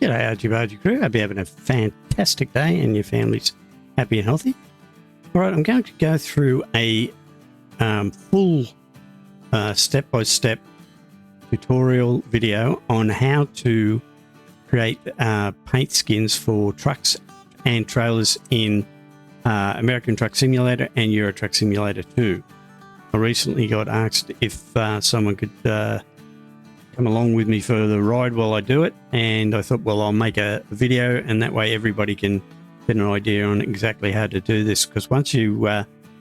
G'day RG Bargy crew, hope you're having a fantastic day and your family's happy and healthy. Alright, I'm going to go through a full step-by-step tutorial video on how to create paint skins for trucks and trailers in American Truck Simulator and Euro Truck Simulator 2. I recently got asked if someone could come along with me for the ride while I do it, and I thought, well, I'll make a video, and that way everybody can get an idea on exactly how to do this, because once you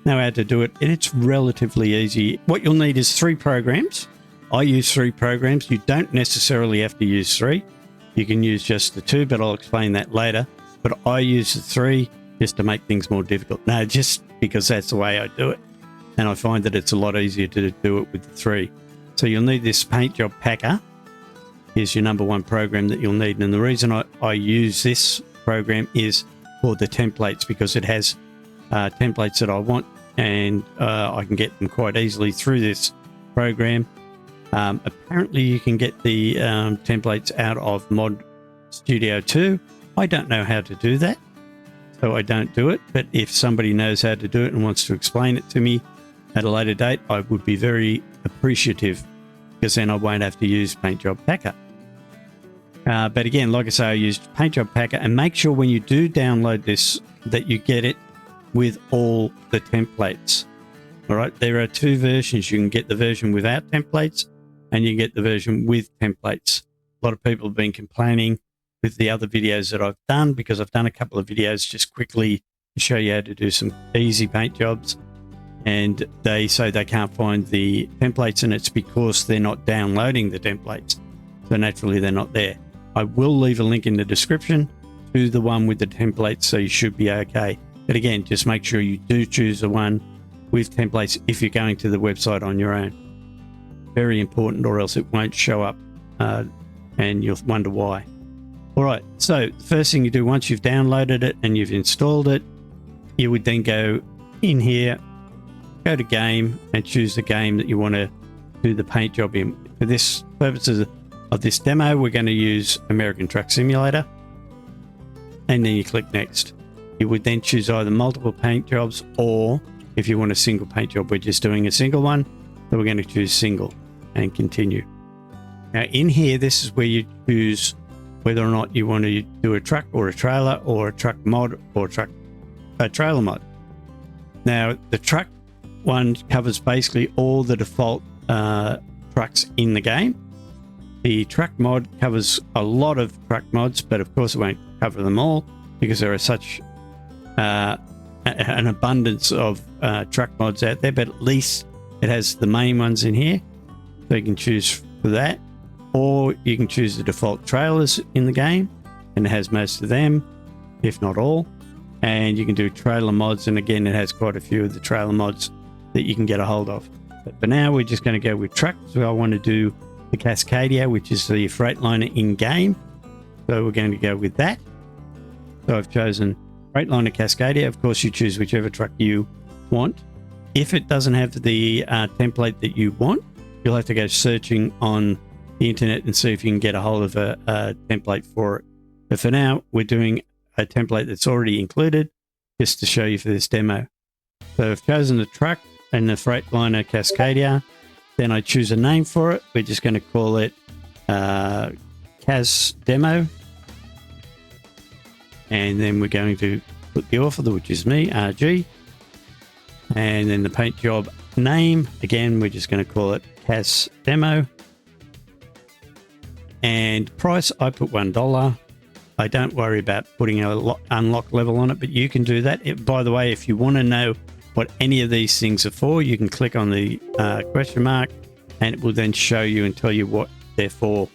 know how to do it, it's relatively easy. What you'll need is 3 programs. I use 3 programs. You don't necessarily have to use 3. You can use just the 2, but I'll explain that later. But I use the 3 just to make things more difficult. No, just because that's the way I do it. And I find that it's a lot easier to do it with the 3. So you'll need this paint job packer. Here's your number 1 program that you'll need. And the reason I use this program is for the templates, because it has templates that I want, and I can get them quite easily through this program. Apparently you can get the templates out of Mod Studio 2. I don't know how to do that, so I don't do it. But if somebody knows how to do it and wants to explain it to me at a later date, I would be very appreciative, because then I won't have to use Paint Job Packer. But again, like I say, I used Paint Job Packer, and make sure when you do download this that you get it with all the templates. All right, there are 2 versions. You can get the version without templates, and you can get the version with templates. A lot of people have been complaining with the other videos that I've done, because I've done a couple of videos just quickly to show you how to do some easy paint jobs, and they say they can't find the templates, and it's because they're not downloading the templates. So naturally they're not there. I will leave a link in the description to the one with the templates, so you should be okay. But again, just make sure you do choose the one with templates if you're going to the website on your own. Very important, or else it won't show up and you'll wonder why. All right, so the first thing you do once you've downloaded it and you've installed it, you would then go in here, go to game, and choose the game that you want to do the paint job in. For this purposes of this demo, we're going to use American Truck Simulator, and then you click next. You would then choose either multiple paint jobs, or if you want a single paint job, we're just doing a single one, so we're going to choose single and continue. Now in here, this is where you choose whether or not you want to do a truck or a trailer, or a truck mod, or a trailer mod. Now the truck one covers basically all the default trucks in the game. The truck mod covers a lot of truck mods, but of course it won't cover them all, because there are such an abundance of truck mods out there. But at least it has the main ones in here, so you can choose for that. Or you can choose the default trailers in the game, and it has most of them, if not all. And you can do trailer mods, and again it has quite a few of the trailer mods that you can get a hold of. But for now, we're just going to go with truck. So I want to do the Cascadia, which is the Freightliner in game, so we're going to go with that. So I've chosen Freightliner Cascadia. Of course, you choose whichever truck you want. If it doesn't have the template that you want, you'll have to go searching on the internet and see if you can get a hold of a template for it. But for now, we're doing a template that's already included, just to show you for this demo. So I've chosen the truck and the Freightliner Cascadia. Then I choose a name for it. We're just going to call it Cas Demo. And then we're going to put the author, which is me, RG. And then the paint job name, again, we're just going to call it Cas Demo. And price, I put $1. I don't worry about putting an unlock level on it, but you can do that. By the way, if you want to know what any of these things are for, you can click on the question mark, and it will then show you and tell you what they're for.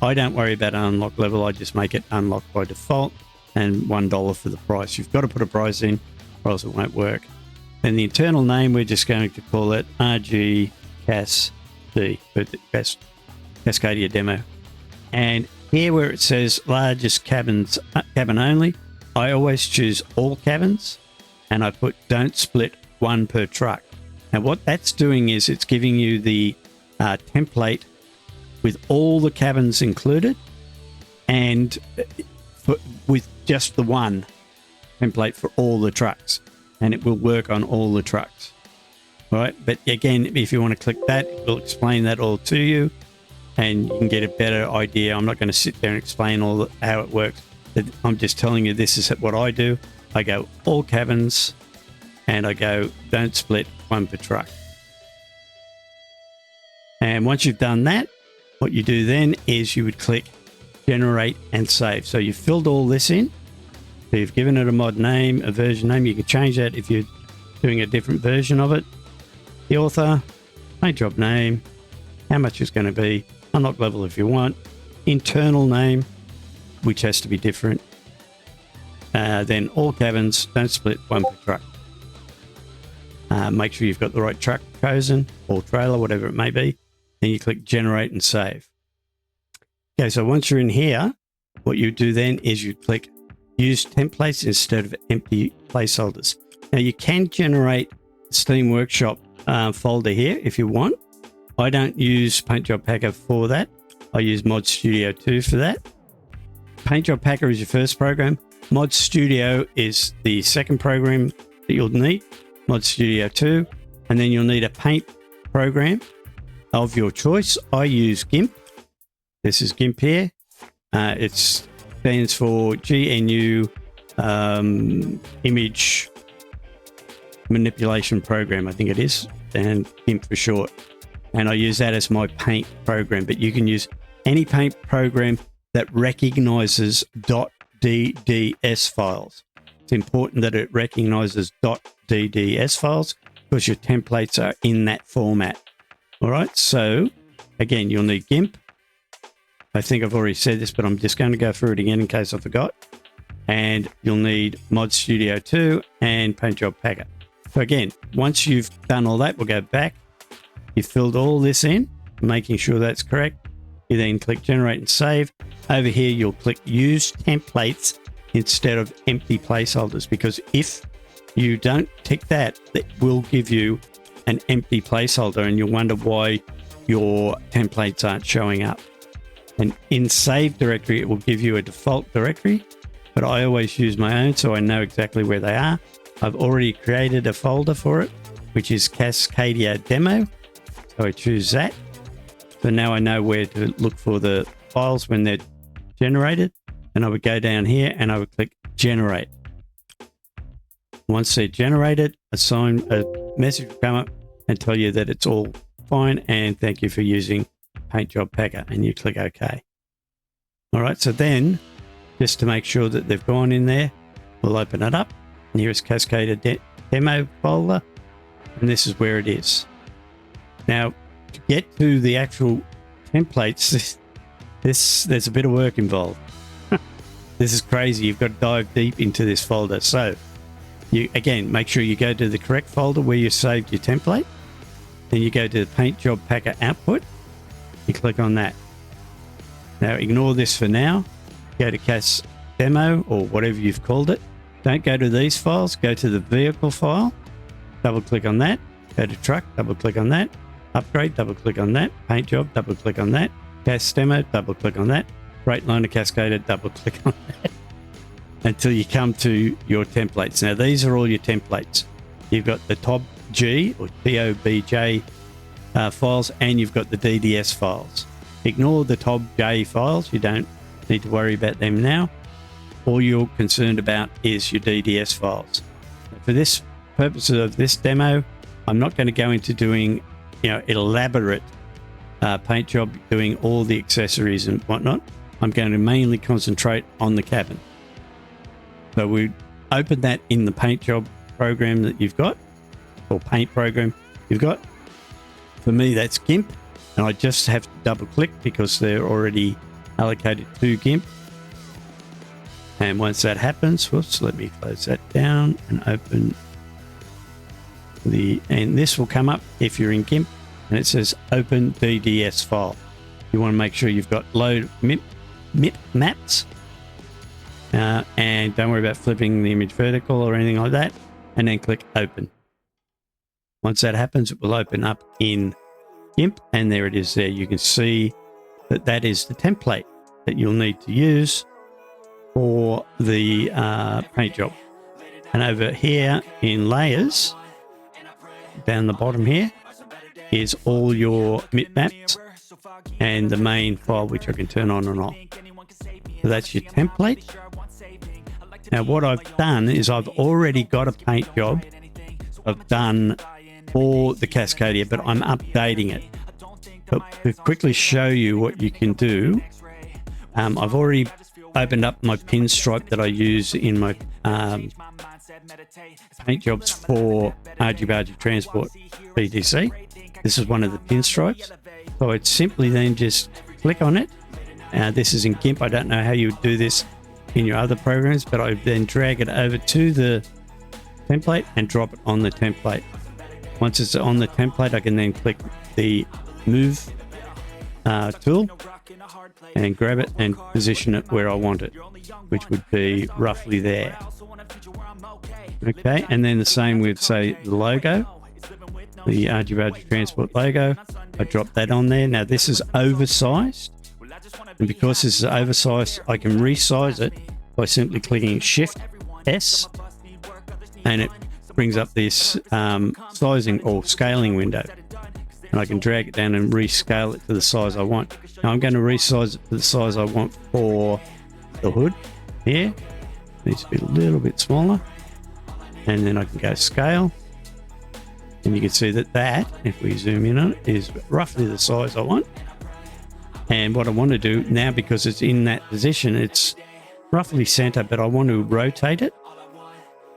I don't worry about an unlock level. I just make it unlocked by default, and $1 for the price. You've got to put a price in, or else it won't work. Then the internal name, we're just going to call it RG Cas D, Cascadia Demo. And here where it says largest cabin only, I always choose all cabins, and I put don't split one per truck. Now what that's doing is it's giving you the template with all the cabins included, and with just the one template for all the trucks, and it will work on all the trucks. All right, but again, if you want to click that, it will explain that all to you, and you can get a better idea. I'm not going to sit there and explain how it works. I'm just telling you this is what I do. I go all cabins, and I go don't split, one per truck. And once you've done that, what you do then is you would click generate and save. So you've filled all this in. So you've given it a mod name, a version name. You can change that if you're doing a different version of it. The author, paint job name, how much it's going to be, unlock level if you want, internal name, which has to be different. Then all cabins, don't split, one per truck. Make sure you've got the right truck chosen or trailer, whatever it may be. Then you click generate and save. Okay, so once you're in here, what you do then is you click use templates instead of empty placeholders. Now you can generate Steam Workshop folder here if you want. I don't use Paint Job Packer for that. I use Mod Studio 2 for that. Paint Job Packer is your first program. Mod Studio is the second program that you'll need. Mod Studio 2, and then you'll need a paint program of your choice. I use Gimp. This is Gimp here. It stands for GNU Image Manipulation Program, I think it is, and Gimp for short. And I use that as my paint program, but you can use any paint program that recognizes .dds files. It's important that it recognizes .dds files because your templates are in that format. All right, so again, you'll need Gimp. I think I've already said this, but I'm just going to go through it again in case I forgot. And you'll need Mod Studio 2 and Paint Job Packer. So again, once you've done all that, we'll go back. You've filled all this in, making sure that's correct. You then click generate and save. Over here, you'll click use templates instead of empty placeholders, because if you don't tick that, it will give you an empty placeholder and you'll wonder why your templates aren't showing up. And in save directory, it will give you a default directory, but I always use my own so I know exactly where they are. I've already created a folder for it, which is Cascadia Demo. So I choose that. So now I know where to look for the files when they're generated. And I would go down here and I would click generate. Once they're generated, a message will come up and tell you that it's all fine and thank you for using Paint Job Packer, and you click OK. All right, so then just to make sure that they've gone in there, we'll open it up. And here is Cascada Demo folder, and this is where it is. Now, to get to the actual templates, there's a bit of work involved. This is crazy. You've got to dive deep into this folder. So you, again, make sure you go to the correct folder where you saved your template. Then you go to the Paint Job Packer output. You click on that. Now ignore this for now. Go to CAS Demo or whatever you've called it. Don't go to these files. Go to the vehicle file. Double click on that. Go to truck. Double click on that. Upgrade. Double click on that. Paint job. Double click on that. CAS Demo. Double click on that. Freightliner Cascada. Double click on that. Until you come to your templates. Now these are all your templates. You've got the TOBJ or TOBJ files, and you've got the DDS files. Ignore the TOBJ files. You don't need to worry about them now. All you're concerned about is your DDS files. For this purposes of this demo, I'm not going to go into doing, elaborate paint job, doing all the accessories and whatnot. I'm going to mainly concentrate on the cabin. So we open that in the paint job program that you've got, or paint program you've got. For me, that's Gimp, and I just have to double click because they're already allocated to Gimp. And once that happens, whoops, let me close that down and open and this will come up if you're in Gimp, and it says open DDS file. You want to make sure you've got load MIP maps, and don't worry about flipping the image vertical or anything like that, and then click open. Once that happens, it will open up in Gimp, and there it is there. You can see that is the template. that you'll need to use for the paint job. And over here in layers, down the bottom here, is all your bitmaps and the main file, which I can turn on and off. So that's your template. Now what I've done is I've already got a paint job I've done for the Cascadia, but I'm updating it. But to quickly show you what you can do, I've already opened up my pinstripe that I use in my paint jobs for RG Bargy Transport VTC. This is one of the pinstripes. So I'd simply then just click on it. This is in Gimp. I don't know how you would do this in your other programs, but I then drag it over to the template and drop it on the template. Once it's on the template, I can then click the move tool and grab it and position it where I want it, which would be roughly there. Okay, and then the same with, say, the logo, the RG Bargy Transport logo. I drop that on there. Now this is oversized, and because this is oversized, I can resize it by simply clicking Shift S, and it brings up this sizing or scaling window, and I can drag it down and rescale it to the size I want. Now I'm going to resize it to the size I want for the hood here. It needs to be a little bit smaller, and then I can go scale, and you can see that if we zoom in on it, is roughly the size I want. And what I want to do now, because it's in that position, it's roughly center, but I want to rotate it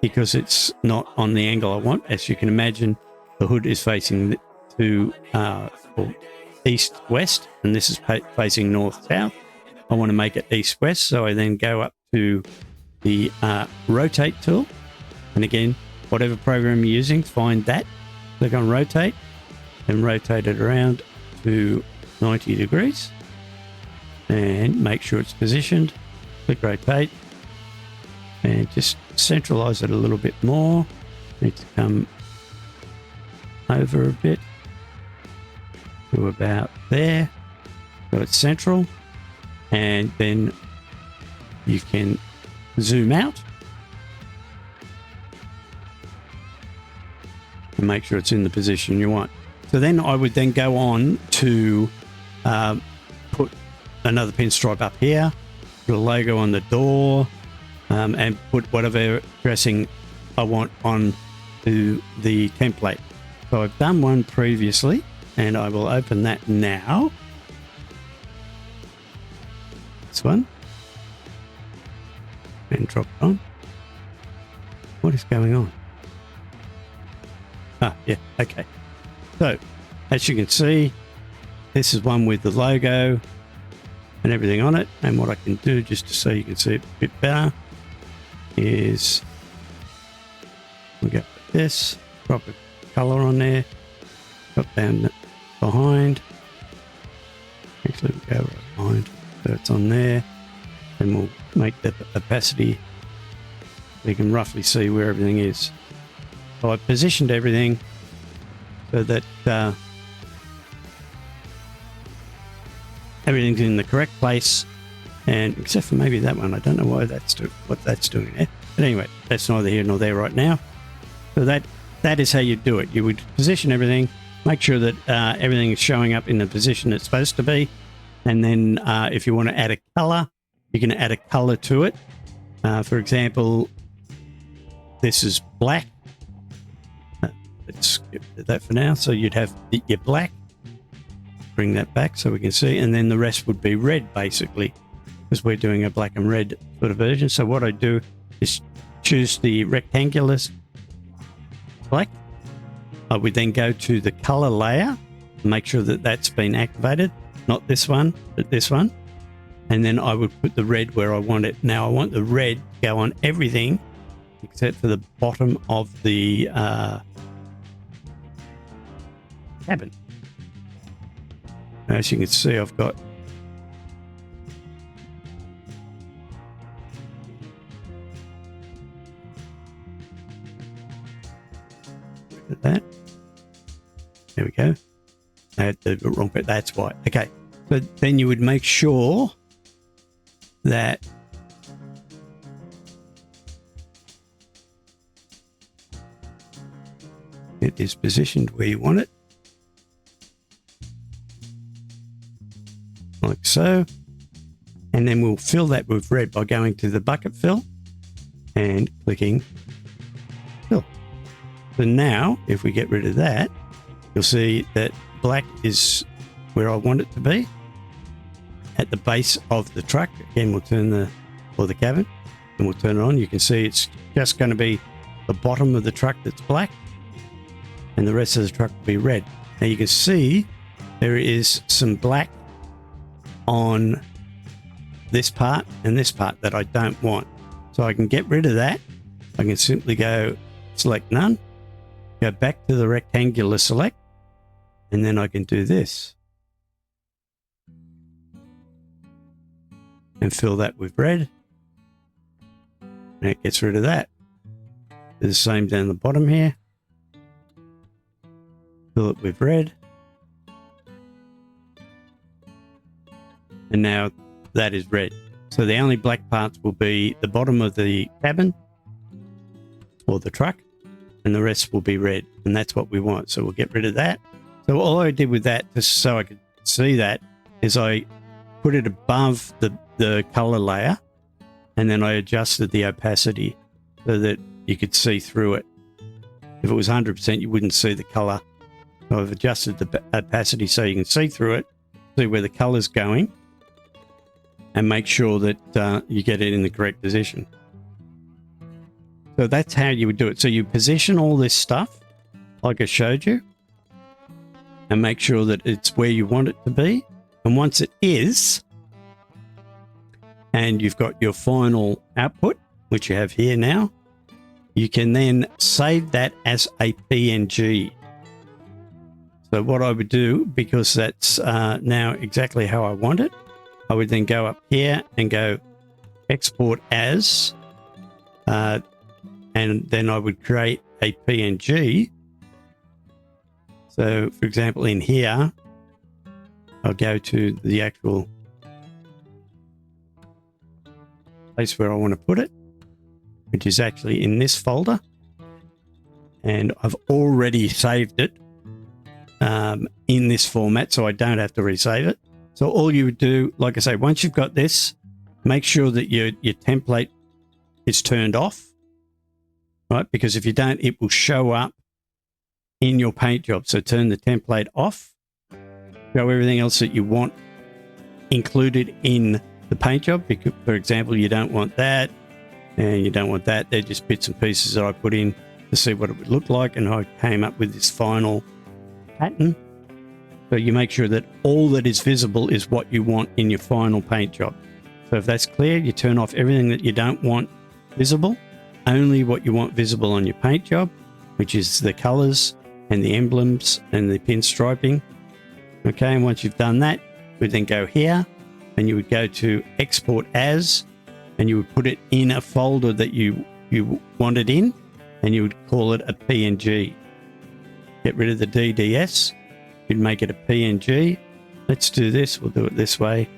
because it's not on the angle I want. As you can imagine, the hood is facing to east-west, and this is facing north-south. I want to make it east-west, so I then go up to the rotate tool, and again, whatever program you're using, find that, click on rotate, and rotate it around to 90 degrees, and make sure it's positioned. Click rotate, and just centralize it a little bit more. Need to come over a bit to about there, so it's central, and then you can zoom out and make sure it's in the position you want. So then I would then go on to put another pinstripe up here, put a logo on the door, and put whatever dressing I want on to the template. So I've done one previously, and I will open that now. This one. And drop it on. What is going on? Ah, yeah, okay. So, as you can see, this is one with the logo and everything on it. And what I can do, just so you can see it a bit better, is we'll go like this, drop a color on there, drop down behind. Actually, we'll go right behind, so it's on there. And we'll make the opacity so you can roughly see where everything is. So I've positioned everything so that everything's in the correct place, and except for maybe that one, I don't know why what that's doing there. But anyway, that's neither here nor there right now. So that is how you do it. You would position everything, make sure that everything is showing up in the position it's supposed to be, and then if you want to add a color, you can add a color to it. For example, this is black. Let's skip that for now. So you'd have your black. Bring that back so we can see, and then the rest would be red, basically, because we're doing a black and red sort of version. So what I do is choose the rectangular black. I would then go to the color layer, make sure that that's been activated, not this one, but this one. And then I would put the red where I want it. Now I want the red to go on everything except for the bottom of the cabin. As you can see, I've got look at that. There we go. I had the wrong bit. That's why. Okay. So then you would make sure that it is positioned where you want it, like so. And then we'll fill that with red by going to the bucket fill and clicking fill. So now, if we get rid of that, you'll see that black is where I want it to be at the base of the truck. Again, we'll turn the cabin, and we'll turn it on. You can see it's just going to be the bottom of the truck that's black, and the rest of the truck will be red. Now you can see there is some black on this part and this part that I don't want. So I can get rid of that. I can simply go select none, go back to the rectangular select, and then I can do this and fill that with red, and it gets rid of that. Do the same down the bottom here, fill it with red, and now that is red. So the only black parts will be the bottom of the cabin or the truck, and the rest will be red, and that's what we want. So we'll get rid of that. So all I did with that, just so I could see that, is I put it above the color layer, and then I adjusted the opacity so that you could see through it. If it was 100%, you wouldn't see the color. So I've adjusted the opacity so you can see through it, see where the color's going, and make sure that you get it in the correct position. So that's how you would do it. So you position all this stuff like I showed you, and make sure that it's where you want it to be. And once it is, and you've got your final output, which you have here now, you can then save that as a PNG. So what I would do, because that's now exactly how I want it, I would then go up here and go export as, and then I would create a PNG. So for example, in here, I'll go to the actual place where I want to put it, which is actually in this folder. And I've already saved it in this format, so I don't have to resave it. So all you would do, like I say, once you've got this, make sure that your template is turned off, right? Because if you don't, it will show up in your paint job. So turn the template off, show everything else that you want included in the paint job. Because, for example, you don't want that and you don't want that. They're just bits and pieces that I put in to see what it would look like, and I came up with this final pattern. So you make sure that all that is visible is what you want in your final paint job. So if that's clear, you turn off everything that you don't want visible, only what you want visible on your paint job, which is the colors and the emblems and the pinstriping. Okay, and once you've done that, we then go here and you would go to export as, and you would put it in a folder that you want it in, and you would call it a PNG. Get rid of the DDS. You'd make it a PNG. Let's do this. We'll do it this way.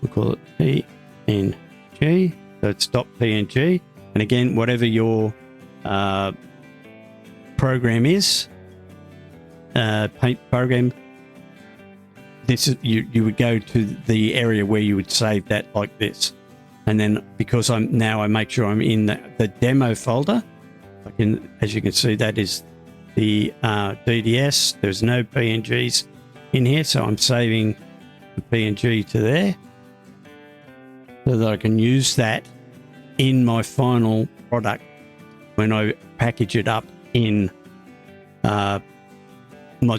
We'll call it PNG. So it's .png. And again, whatever your program is, paint program, this is you would go to the area where you would save that like this. And then because I make sure I'm in the demo folder, I can, as you can see, that is the DDS. There's no PNGs in here, so I'm saving the PNG to there so that I can use that in my final product when I package it up in Mod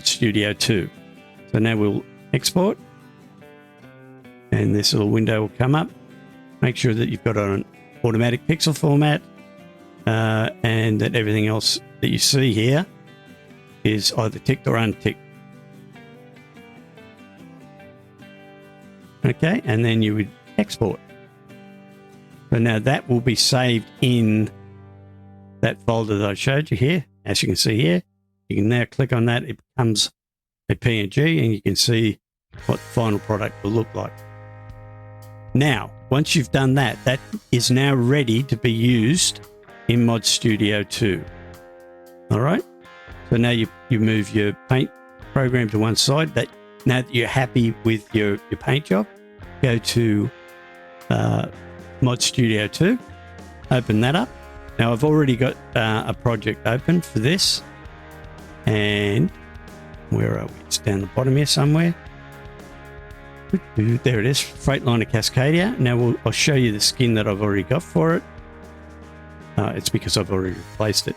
Studio 2. So now we'll export, and this little window will come up. Make sure that you've got an automatic pixel format, and that everything else that you see here is either ticked or unticked. Okay, and then you would export. So now that will be saved in that folder that I showed you here. As you can see here, you can now click on that. It becomes a PNG, and you can see what the final product will look like. Now, once you've done that, that is now ready to be used in Mod Studio 2. All right. So now you move your paint program to one side. Now that you're happy with your paint job, go to Mod Studio 2, open that up. Now I've already got a project open for this, and where are we? It's down the bottom here somewhere. There it is, Freightliner Cascadia. Now I'll show you the skin that I've already got for it. It's because I've already replaced it.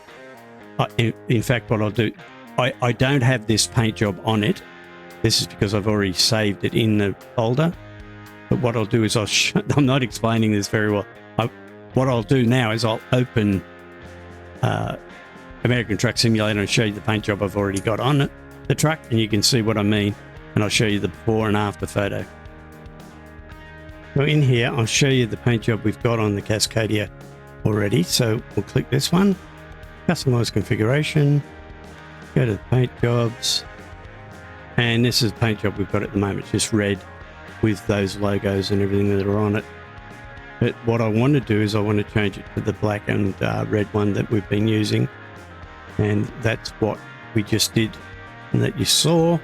In fact, what I'll do, I don't have this paint job on it. This is because I've already saved it in the folder. But what I'll do is I'm not explaining this very well. What I'll do now is I'll open American Truck Simulator and show you the paint job I've already got on it, the truck, and you can see what I mean. And I'll show you the before and after photo. So in here, I'll show you the paint job we've got on the Cascadia already. So we'll click this one, customize configuration, go to the paint jobs, and this is the paint job we've got at the moment. It's just red with those logos and everything that are on it. But what I want to do is I want to change it to the black and red one that we've been using. And that's what we just did and that you saw.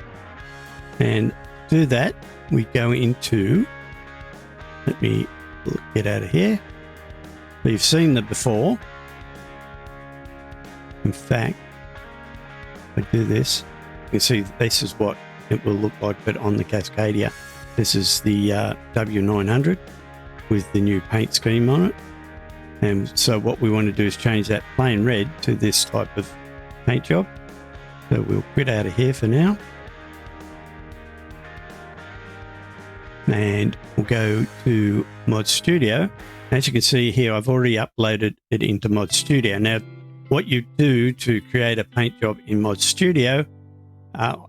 And to do that, we go into, let me get out of here. So you've seen that before. In fact, if I do this, you can see this is what it will look like, but on the Cascadia. This is the W900 with the new paint scheme on it. And so what we want to do is change that plain red to this type of paint job. So we'll quit out of here for now. And we'll go to Mod Studio. As you can see here, I've already uploaded it into Mod Studio. Now, what you do to create a paint job in Mod Studio,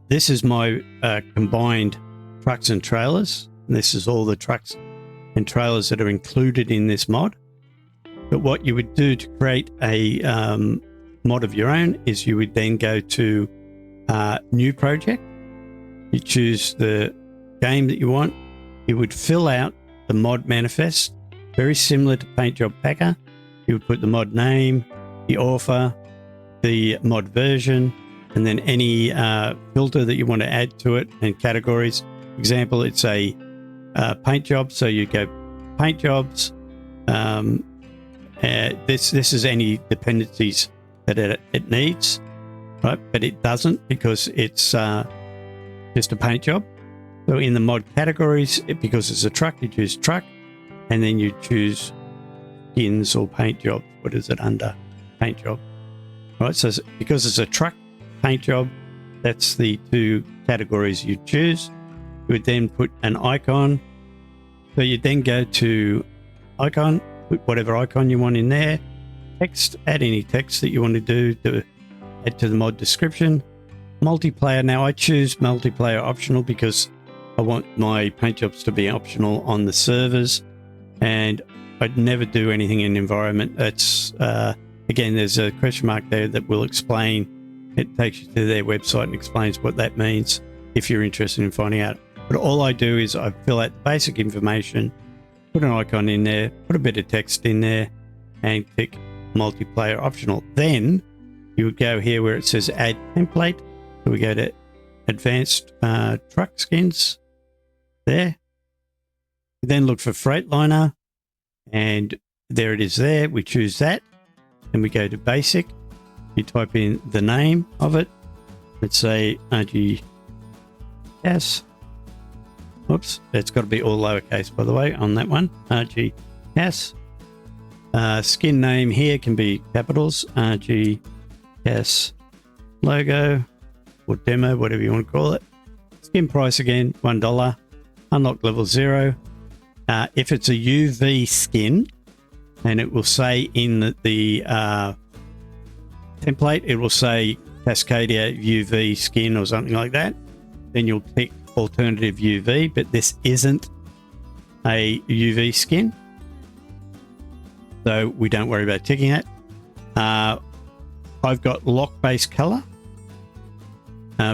this is my combined trucks and trailers. And this is all the trucks and trailers that are included in this mod. But what you would do to create a mod of your own is you would then go to New Project. You choose the game that you want. You would fill out the mod manifest, very similar to Paint Job Packer. You would put the mod name, the author, the mod version, and then any filter that you want to add to it and categories. For example, it's a paint job, so you go paint jobs. This is any dependencies that it needs, right? But it doesn't because it's just a paint job. So in the mod categories, because it's a truck, you choose truck, and then you choose skins or paint job. What is it under? Paint job. Right, so because it's a truck paint job, that's the two categories you choose. You would then put an icon. So you then go to icon, put whatever icon you want in there. Text, add any text that you want to do to add to the mod description. Multiplayer. Now I choose multiplayer optional because I want my paint jobs to be optional on the servers, and I'd never do anything in environment. That's again, there's a question mark there that will explain. It takes you to their website and explains what that means if you're interested in finding out. But all I do is I fill out the basic information, put an icon in there, put a bit of text in there, and click multiplayer optional. Then you would go here where it says add template. So we go to advanced truck skins there. Then look for Freightliner, and there it is there. We choose that. Then we go to basic. You type in the name of it. Let's say RG. Yes. Whoops. It's got to be all lowercase, by the way, on that one. RG. Yes. Skin name here can be capitals. RG. Yes. Logo or demo, whatever you want to call it. Skin price again, $1. Unlock level 0. If it's a UV skin, and it will say in the template, it will say Cascadia UV skin or something like that. Then you'll pick alternative UV, but this isn't a UV skin, so we don't worry about ticking it. I've got lock base color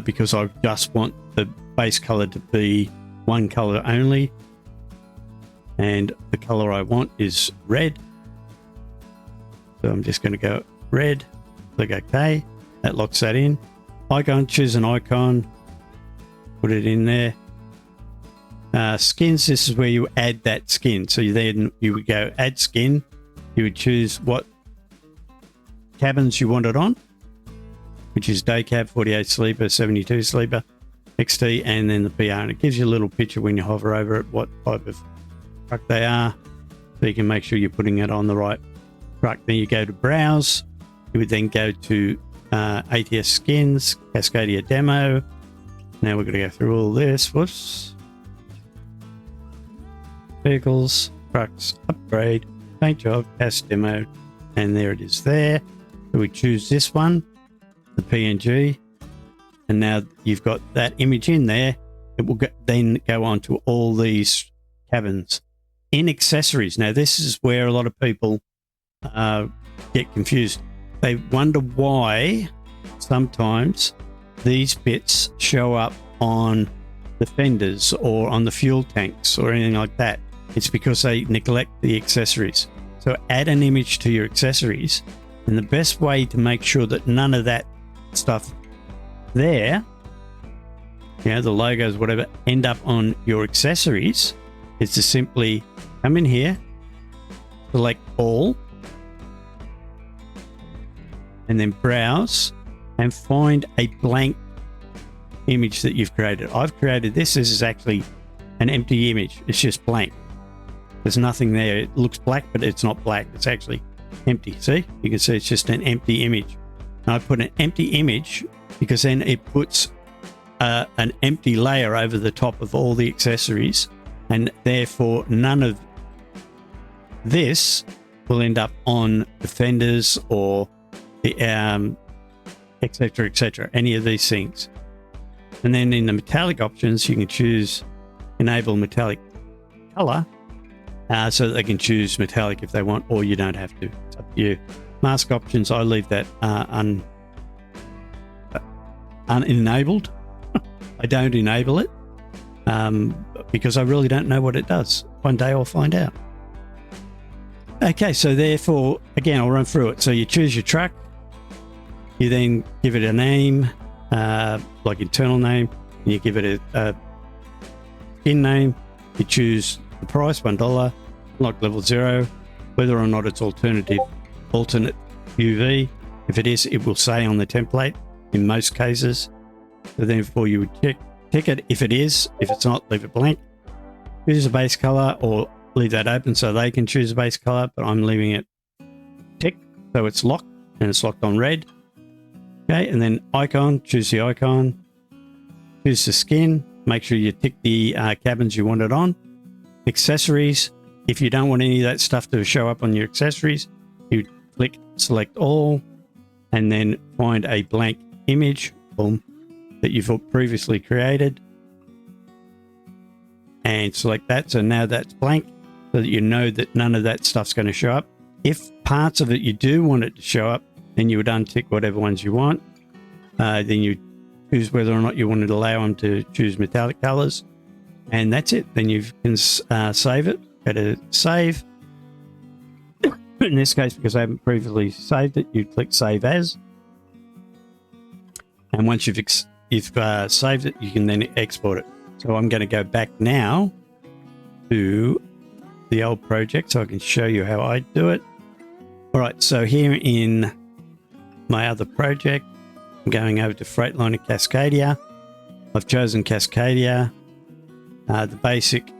because I just want the base color to be one color only. and the color I want is red. So I'm just going to go red, click OK. That locks that in. Icon, choose an icon, put it in there. Skins, this is where you add that skin. So then you would go add skin. You would choose what cabins you want it on, which is day cab, 48 sleeper, 72 sleeper, XT, and then the PR. And it gives you a little picture when you hover over it what type of truck they are, so you can make sure you're putting it on the right truck. Then you go to browse. You would then go to ATS skins, Cascadia demo. Now we're going to go through all this. Whoops. Vehicles, trucks, upgrade, paint job, CAS demo, and there it is there. So we choose this one, the PNG, and now you've got that image in there. It will then go on to all these cabins. In accessories, now this is where a lot of people get confused. They wonder why sometimes these bits show up on the fenders or on the fuel tanks or anything like that. It's because they neglect the accessories. So add an image to your accessories, and the best way to make sure that none of that stuff there, you know, the logos, whatever, end up on your accessories is to simply come in here, select all, and then browse and find a blank image that you've created. I've created this. This is actually an empty image. It's just blank. There's nothing there. It looks black, but it's not black. It's actually empty. See? You can see it's just an empty image. And I put an empty image because then it puts an empty layer over the top of all the accessories, and therefore none of this will end up on the fenders or the etc, etc, any of these things. And then in the metallic options, you can choose enable metallic color, so that they can choose metallic if they want, or you don't have to. It's up to you. Mask options, I leave that unenabled. I don't enable it because I really don't know what it does. One day I'll find out. Okay, so therefore, again, I'll run through it. So you choose your truck. You then give it a name, like internal name. And you give it a skin name. You choose the price, $1, unlock level 0, whether or not it's alternate UV. If it is, it will say on the template in most cases. So therefore you would tick it if it is. If it's not, leave it blank. Choose a base color or leave that open so they can choose a base color, but I'm leaving it tick so it's locked, and it's locked on red. Okay, and then icon, choose the icon, choose the skin, make sure you tick the cabins you want it on. Accessories, if you don't want any of that stuff to show up on your accessories, you click select all, and then find a blank image, boom, that you've previously created, and select that. So now that's blank, so that you know that none of that stuff's going to show up. If parts of it you do want it to show up, then you would untick whatever ones you want. Then you choose whether or not you want to allow them to choose metallic colors, and that's it. Then you can save it. Go to save. In this case, because I haven't previously saved it, you click save as, and once you've saved it, you can then export it. So I'm going to go back now to the old project so I can show you how I do it. All right, so here in my other project, I'm going over to Freightliner Cascadia. I've chosen Cascadia, the basic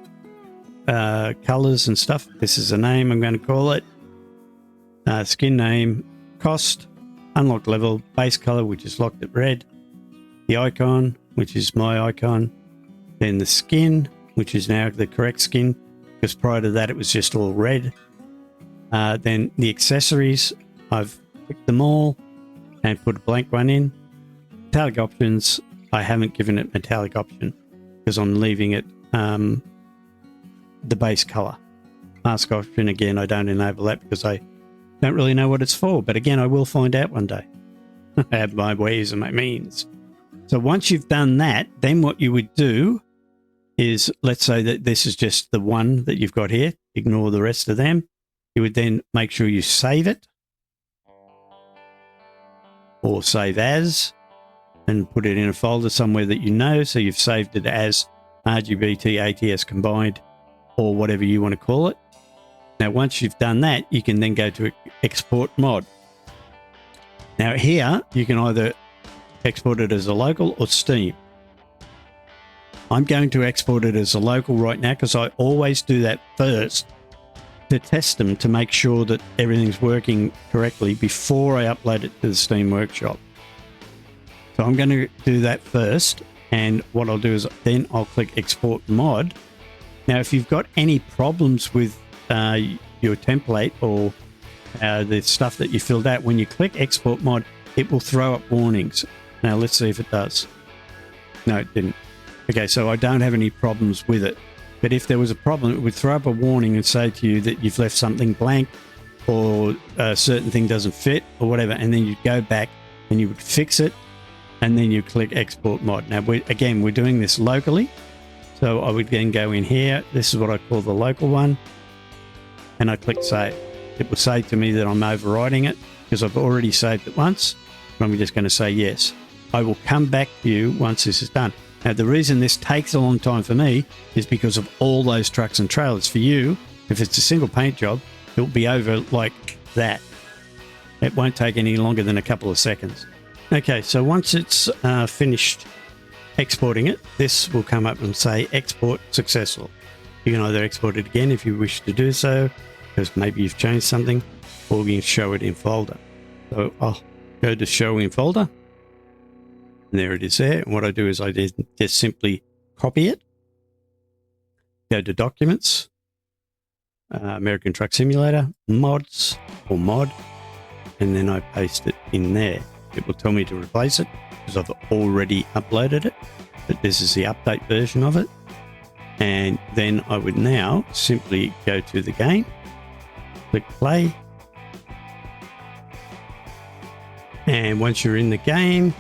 colors and stuff. This is a name I'm going to call it. Skin name, cost, unlock level, base color, which is locked at red, the icon, which is my icon, then the skin, which is now the correct skin, because prior to that it was just all red. Then the accessories, I've picked them all and put a blank one in. Metallic options, I haven't given it metallic option because I'm leaving it the base color. Mask option, again, I don't enable that because I don't really know what it's for, but again, I will find out one day. I have my ways and my means. So once you've done that, then what you would do is, let's say that this is just the one that you've got here. Ignore the rest of them. You would then make sure you save it or save as and put it in a folder somewhere that you know. So you've saved it as RGBT ATS combined or whatever you want to call it. Now, once you've done that, you can then go to export mod. Now here, you can either export it as a local or Steam. I'm going to export it as a local right now because I always do that first to test them to make sure that everything's working correctly before I upload it to the Steam Workshop. So I'm going to do that first, and what I'll do is then I'll click export mod. Now, if you've got any problems with your template or the stuff that you filled out, when you click export mod, it will throw up warnings. Now, let's see if it does. No, it didn't. Okay, so I don't have any problems with it. But if there was a problem, it would throw up a warning and say to you that you've left something blank or a certain thing doesn't fit or whatever. And then you'd go back and you would fix it. And then you click export mod. Now, we're doing this locally. So I would then go in here. This is what I call the local one. And I click save. It will say to me that I'm overriding it because I've already saved it once. And I'm just going to say yes. I will come back to you once this is done. Now, the reason this takes a long time for me is because of all those trucks and trailers. For you, if it's a single paint job, it'll be over like that. It won't take any longer than a couple of seconds. Okay, so once it's finished exporting it, this will come up and say export successful. You can either export it again if you wish to do so, because maybe you've changed something, or you can show it in folder. So I'll go to show in folder. And there it is there. And what I do is I just simply copy it, go to documents, American Truck Simulator, mods or mod, and then I paste it in there. It will tell me to replace it because I've already uploaded it, but this is the update version of it. And then I would now simply go to the game, click play. And once you're in the game,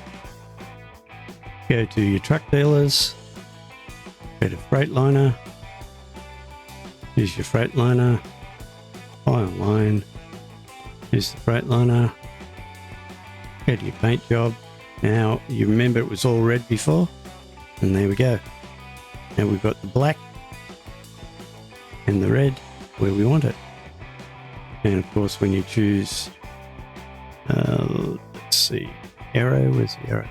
go to your truck dealers, go to Freightliner, here's your Freightliner, buy online, here's the Freightliner, go to your paint job. Now, you remember it was all red before, and there we go. Now we've got the black and the red where we want it. And of course, when you choose, let's see, arrow, where's the arrow?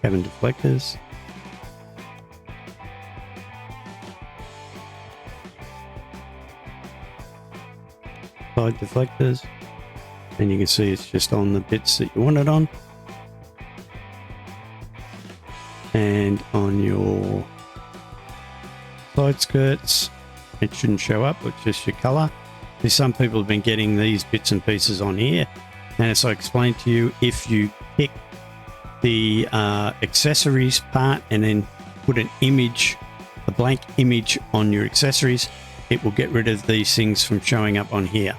Cabin deflectors. Side deflectors. And you can see it's just on the bits that you want it on. And on your side skirts, it shouldn't show up, it's just your color. There's some people have been getting these bits and pieces on here. And as I explained to you, if you pick the accessories part and then put an image, a blank image on your accessories, it will get rid of these things from showing up on here.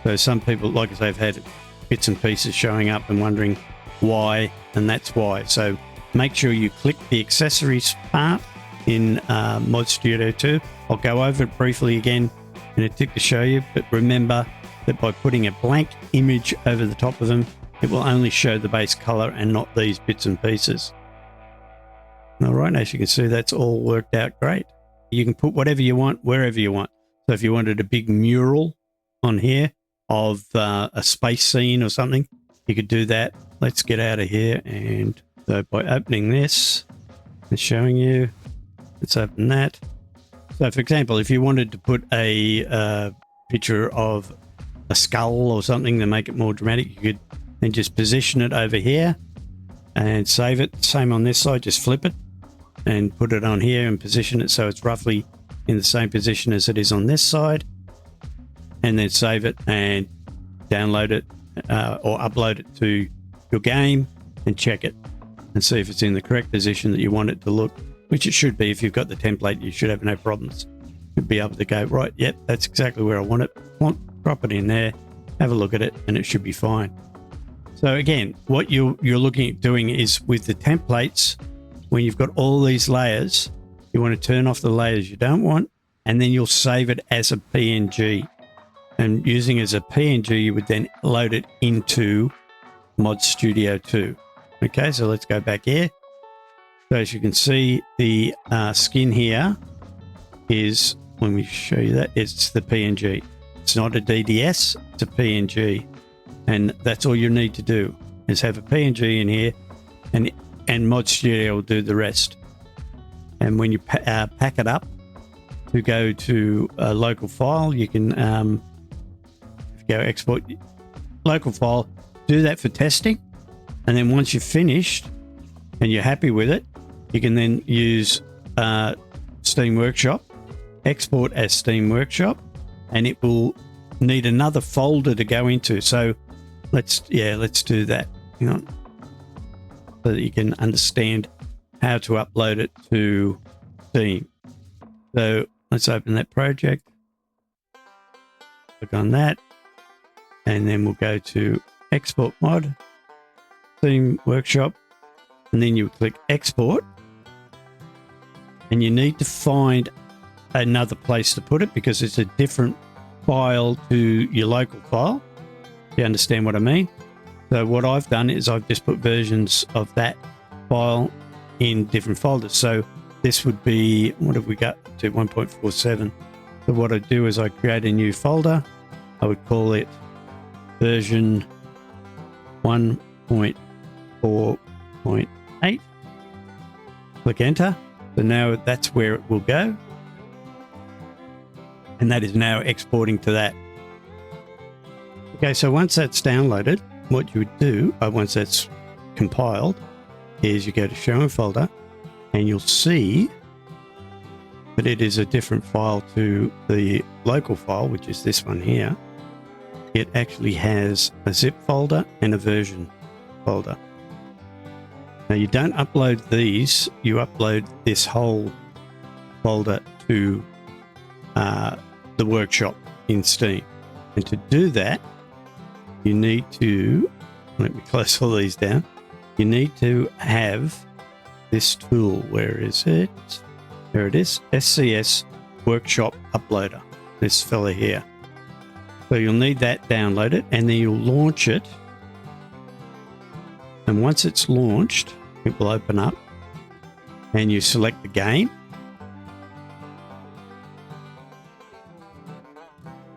So some people, like I say, have had bits and pieces showing up and wondering why, and that's why. So make sure you click the accessories part in Mod Studio 2. I'll go over it briefly again in a tick to show you, but remember that by putting a blank image over the top of them, it will only show the base color and not these bits and pieces. All right, as you can see, that's all worked out great. You can put whatever you want, wherever you want. So if you wanted a big mural on here of a space scene or something, you could do that. Let's get out of here. And so by opening this and showing you, let's open that. So for example, if you wanted to put a picture of a skull or something to make it more dramatic, you could then just position it over here and save it. Same on this side, just flip it and put it on here and position it so it's roughly in the same position as it is on this side, and then save it and download it or upload it to your game and check it and see if it's in the correct position that you want it to look, which it should be. If you've got the template, you should have no problems. You'll be able to go, right, yep, that's exactly where I want it. Drop it in there, have a look at it, and it should be fine. So again, what you're looking at doing is with the templates, when you've got all these layers, you want to turn off the layers you don't want, and then you'll save it as a PNG. And using it as a PNG, you would then load it into Mod Studio 2. Okay, so let's go back here. So as you can see, the skin here is, when we show you that, it's the PNG. It's not a DDS, it's a PNG. And that's all you need to do, is have a PNG in here, and Mod Studio will do the rest. And when you pack it up to go to a local file, you can go export local file, do that for testing. And then once you've finished and you're happy with it, you can then use Steam Workshop, export as Steam Workshop, and it will need another folder to go into. So let's do that. Hang on. So that you can understand how to upload it to Steam. So let's open that project. Click on that. And then we'll go to Export Mod, Steam Workshop, and then you click Export. And you need to find another place to put it because it's a different file to your local file. If you understand what I mean. So what I've done is I've just put versions of that file in different folders. So this would be, what have we got to 1.47? So what I do is I create a new folder. I would call it version 1.4.8. Click enter. So now that's where it will go. And that is now exporting to that. Okay, so once that's downloaded, what you would do, once that's compiled, is you go to show in folder, and you'll see that it is a different file to the local file, which is this one here. It actually has a zip folder and a version folder. Now you don't upload these, you upload this whole folder to the workshop in Steam. And to do that, you need to, let me close all these down. You need to have this tool. Where is it? There it is. SCS Workshop Uploader. This fella here. So you'll need that downloaded, and then you'll launch it. And once it's launched, it will open up, and you select the game.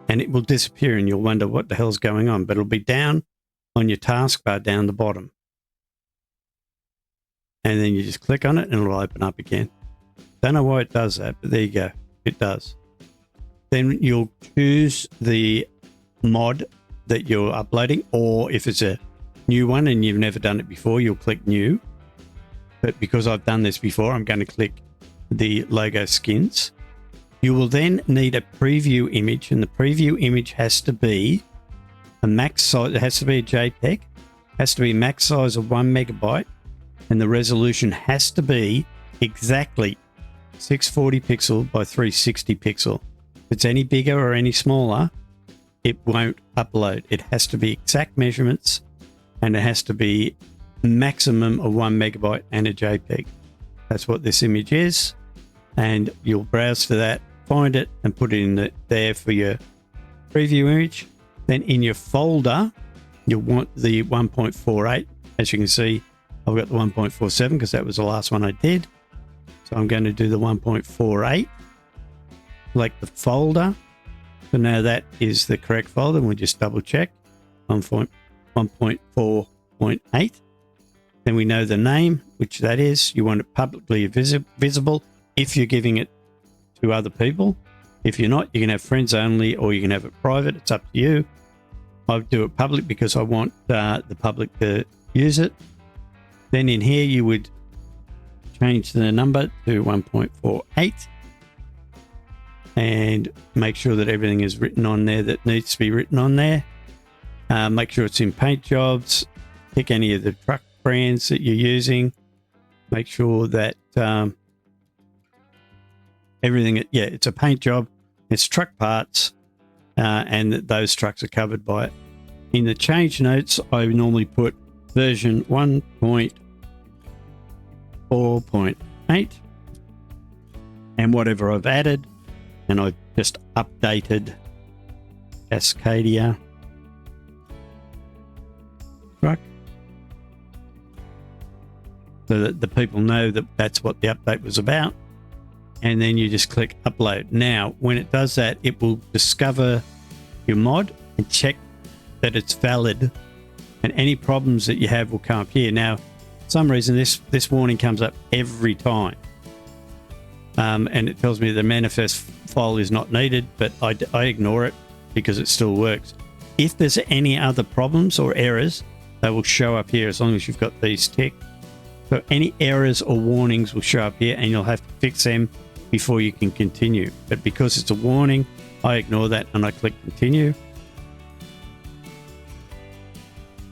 And it will disappear, and you'll wonder what the hell's going on. But it'll be down on your taskbar down the bottom. And then you just click on it, and it'll open up again. Don't know why it does that, but there you go. It does. Then you'll choose the mod that you're uploading, or if it's a new one and you've never done it before, you'll click new. But because I've done this before, I'm going to click the logo skins. You will then need a preview image, and the preview image has to be a max size. It has to be a JPEG, has to be a max size of 1 megabyte, and the resolution has to be exactly 640 pixel by 360 pixel. If it's any bigger or any smaller, it won't upload. It has to be exact measurements, and it has to be maximum of 1 megabyte and a JPEG. That's what this image is, and you'll browse for that, find it, and put it in there for your preview image. Then in your folder, you'll want the 1.48. As you can see, I've got the 1.47 because that was the last one I did. So I'm going to do the 1.48. Select the folder. So now that is the correct folder. We'll just double check. 1.4.8. Then we know the name, which that is. You want it publicly visible if you're giving it to other people. If you're not, you can have friends only, or you can have it private. It's up to you. I do it public because I want the public to use it. Then in here, you would change the number to 1.48 and make sure that everything is written on there that needs to be written on there. Make sure it's in paint jobs. Pick any of the truck brands that you're using. Make sure that everything, it's a paint job. It's truck parts, and that those trucks are covered by it. In the change notes, I normally put version 1.4.8 4.8 and whatever I've added, and I've just updated Cascadia truck so that the people know that that's what the update was about. And then you just click upload. Now when it does that, it will discover your mod and check that it's valid, and any problems that you have will come up here. Now for some reason this warning comes up every time, and it tells me the manifest file is not needed, but I ignore it because it still works. If there's any other problems or errors, they will show up here as long as you've got these ticked. So any errors or warnings will show up here, and you'll have to fix them before you can continue. But because it's a warning, I ignore that and I click continue.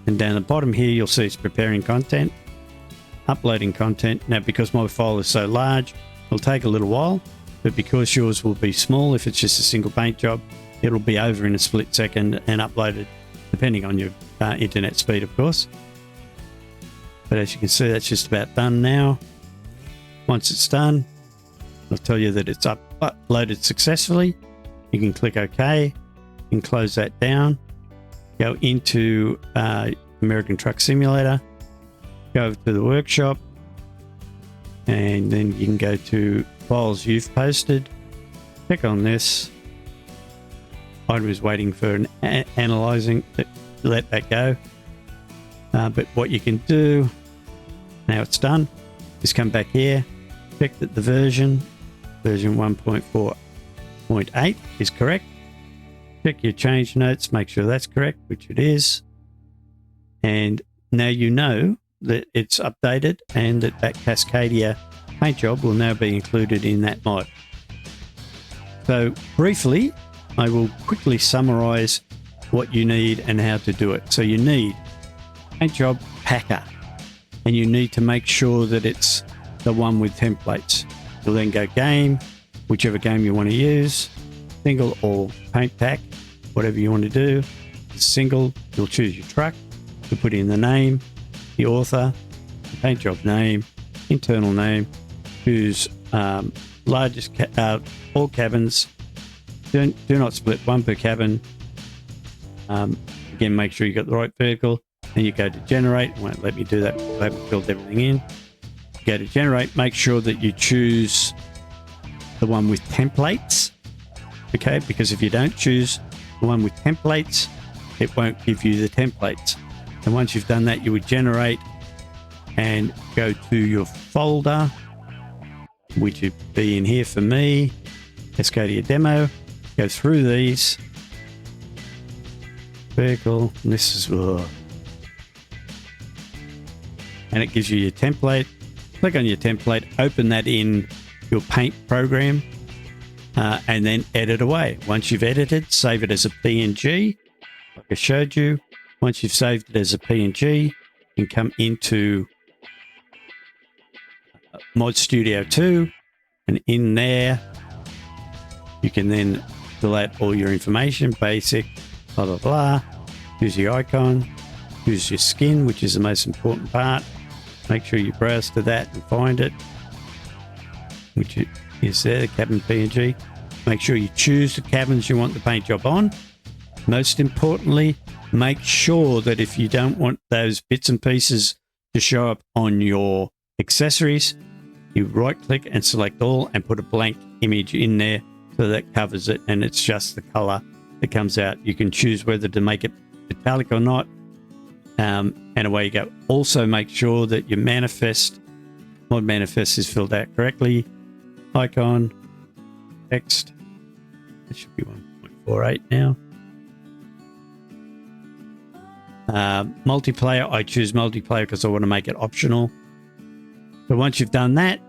And down the bottom here, you'll see it's preparing content, uploading content. Now, because my file is so large, it'll take a little while, but because yours will be small, if it's just a single paint job, it'll be over in a split second and uploaded, depending on your internet speed, of course. But as you can see, that's just about done now. Once it's done, it'll tell you that it's uploaded successfully. You can click OK and close that down. Go into American Truck Simulator, go over to the workshop, and then you can go to files you've posted. Click on this. I was waiting for an analyzing, let that go. But what you can do, now it's done, is come back here, check that the version 1.4.8 is correct. Check your change notes, make sure that's correct, which it is. And now you know that it's updated and that Cascadia paint job will now be included in that mod. So briefly, I will quickly summarize what you need and how to do it. So you need paint job packer, and you need to make sure that it's the one with templates. You'll then go game, whichever game you want to use, single or paint pack, whatever you want to do. Single, you'll choose your truck, you put in the name, the author, the paint job name, internal name, choose largest all cabins. Do not split one per cabin. Again, make sure you got the right vehicle. Then you go to generate. Won't let me do that. I haven't filled everything in. Go to generate. Make sure that you choose the one with templates. Okay, because if you don't choose the one with templates, it won't give you the templates. And once you've done that, you would generate and go to your folder, which would be in here for me. Let's go to your demo. Go through these. Vehicle. And this is and it gives you your template. Click on your template, open that in your paint program, and then edit away. Once you've edited, save it as a PNG, like I showed you. Once you've saved it as a PNG, you can come into Mod Studio 2, and in there, you can then fill out all your information, basic, blah, blah, blah. Choose your icon, choose your skin, which is the most important part. Make sure you browse to that and find it, which is there, the cabin PNG. Make sure you choose the cabins you want the paint job on. Most importantly, make sure that if you don't want those bits and pieces to show up on your accessories, you right click and select all and put a blank image in there so that covers it, and it's just the color that comes out. You can choose whether to make it metallic or not, and away you go. Also make sure that your mod manifest is filled out correctly. Icon, text, it should be 1.48 now. Multiplayer, I choose multiplayer because I want to make it optional. So once you've done that,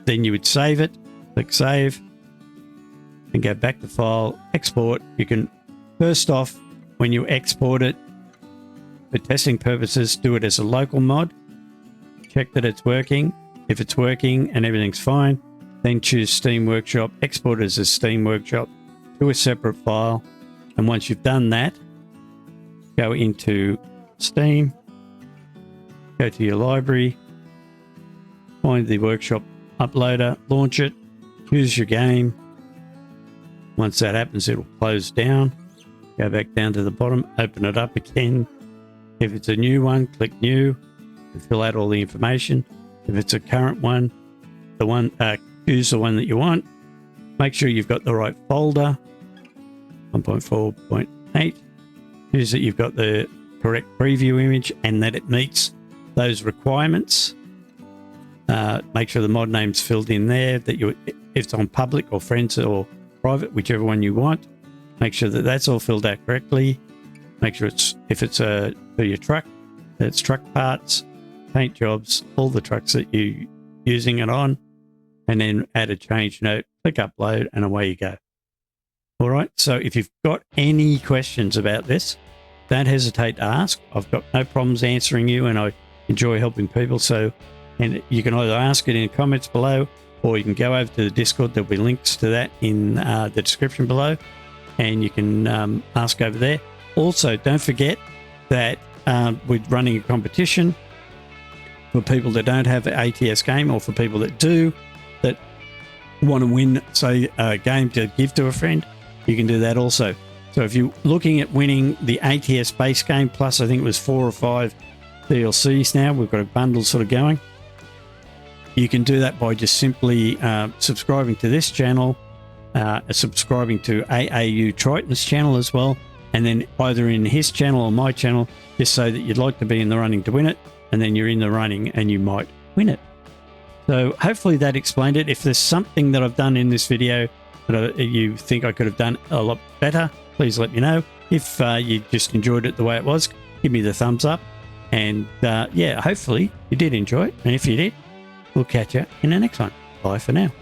then you would save it, click save, and go back to file, export. You can, first off, when you export it, for testing purposes, do it as a local mod. Check that it's working. If it's working and everything's fine, then choose Steam Workshop, export it as a Steam Workshop to a separate file. And once you've done that, go into Steam, go to your library, find the workshop uploader, launch it, choose your game. Once that happens, it'll close down. Go back down to the bottom, open it up again. If it's a new one, click new and fill out all the information. If it's a current one, choose the one that you want. Make sure you've got the right folder, 1.4.8. Choose that you've got the correct preview image and that it meets those requirements. Make sure the mod name's filled in there, that if it's on public or friends or private, whichever one you want. Make sure that that's all filled out correctly. Make sure if it's for your truck, that's truck parts, paint jobs, all the trucks that you're using it on, and then add a change note, click upload, and away you go. All right, so if you've got any questions about this, don't hesitate to ask. I've got no problems answering you, and I enjoy helping people. And you can either ask it in the comments below, or you can go over to the Discord. There'll be links to that in the description below, and you can ask over there. Also, don't forget that we're running a competition for people that don't have an ATS game, or for people that do, that want to win, say, a game to give to a friend. You can do that also. So if you're looking at winning the ATS base game, plus I think it was 4 or 5 DLCs now, we've got a bundle sort of going. You can do that by just simply subscribing to this channel, subscribing to AAU Triton's channel as well, and then either in his channel or my channel, just say that you'd like to be in the running to win it, and then you're in the running and you might win it. So hopefully that explained it. If there's something that I've done in this video that you think I could have done a lot better, please let me know. If you just enjoyed it the way it was, give me the thumbs up. And yeah, hopefully you did enjoy it. And if you did, we'll catch you in the next one. Bye for now.